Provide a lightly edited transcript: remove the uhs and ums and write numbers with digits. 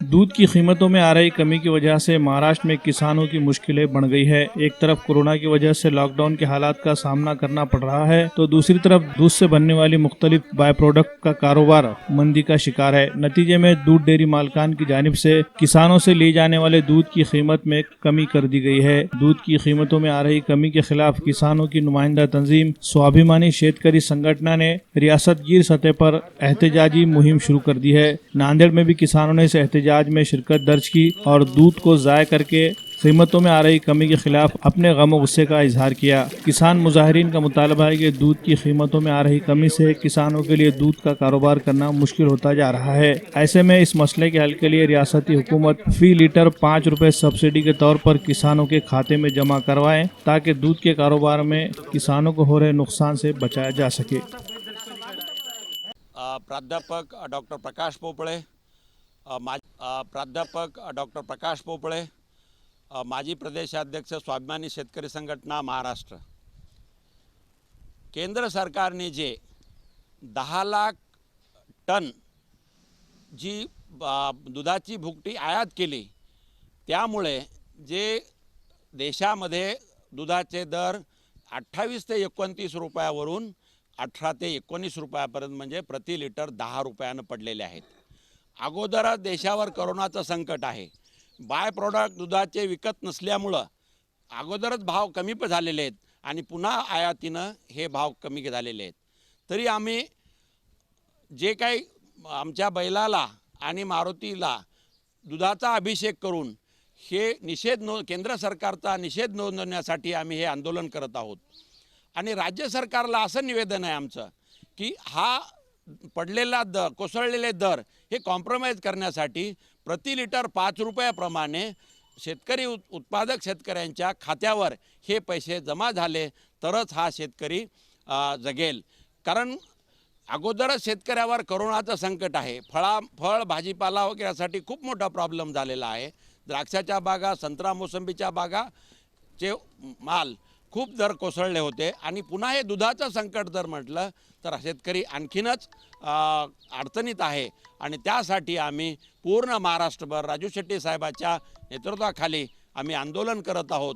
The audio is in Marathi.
दूध की कीमतों में आ रही कमी की वजह से महाराष्ट्र में किसानों की मुश्किलें बढ़ गई है। एक तरफ कोरोना की वजह से लॉकडाउन के हालात का सामना करना पड़ रहा है, तो दूसरी तरफ दूध से बनने वाली मुख्तलिफ बाय प्रोडक्ट का कारोबार मंदी का शिकार है। नतीजे में दूध डेयरी मालिकान की जानिब से किसानों से लिए जाने वाले दूध की कीमत में कमी कर दी गई है। दूध की कीमतों में आ रही कमी के खिलाफ किसानों की नुमाइंदा तंजीम स्वाभिमानी शेतकरी संगठन ने रियासतगीर सतह पर एहतजाजी मुहिम शुरू कर दी है। नांदेड़ में भी किसानों ने इस एहतजाज में शिरकत दर्ज की और दूध को ज़ाय करके कीमतों में आ रही कमी के खिलाफ अपने गम और गुस्से का इजहार किया। किसान मुजाहिरीन का मुतालबा है कि दूध की कीमतों में आ रही कमी से किसानों के लिए दूध का कारोबार करना मुश्किल होता जा रहा है। ऐसे में इस मसले के हल के लिए रियासती हुकूमत फी लीटर 5 रुपए सब्सिडी के तौर पर किसानों के खाते में जमा करवाएं, ताकि दूध के कारोबार में किसानों को हो रहे नुकसान से बचाया जा सके। प्राध्यापक डॉक्टर प्रकाश पोपळे, प्राध्यापक डॉक्टर प्रकाश पोपळे, माजी प्रदेशाध्यक्ष स्वाभिमानी शेतकरी संघटना महाराष्ट्र। केंद्र सरकारने जे 10 लाख टन जी दुधाची भुकटी आयात केली, त्यामुळे जे देशामध्ये दुधाचे दर 28 ते 29 रुपयावरून 18 ते 19 रुपयापर्यंत म्हणजे प्रति लिटर 10 रुपयानं पडलेले आहेत। अगोदरच देशावर कोरोनाचं संकट आहे, बाय प्रोडक्ट दुधाचे विकत नसल्यामुळं अगोदरच भाव कमी झालेले आहेत आणि पुन्हा आयातीनं हे भाव कमी झालेले आहेत। तरी आम्ही जे काही आमच्या बैलाला आणि मारुतीला दुधाचा अभिषेक करून हे केंद्र सरकारचा निषेध नोंदवण्यासाठी आम्ही हे आंदोलन करत आहोत। आणि राज्य सरकारला असं निवेदन आहे आमचं की हा पडलेला दर, कोसळलेले दर हे कॉम्प्रोमाइज करण्यासाठी प्रति लिटर 5 रुपयाप्रमाणे शेतकरी उत्पादक शेतकऱ्यांच्या खात्यावर हे पैसे जमा झाले तरच हा शेतकरी जगेल। कारण अगोदरच शेतकऱ्यावर कोरोनाचं संकट आहे। फळ भाजीपाला वगैरेसाठी खूप मोठा प्रॉब्लेम झालेला आहे। द्राक्षाच्या बागा, संत्रा मोसंबीच्या बागाचे माल खूप दर कोसळले होते आणि पुन्हा हे दुधाचं संकट जर म्हटलं तर शेतकरी आणखीनच अडचणीत आहे। आणि त्यासाठी आम्ही पूर्ण महाराष्ट्रभर राजू शेट्टी साहेबांच्या नेतृत्वाखाली आम्ही आंदोलन करत आहोत।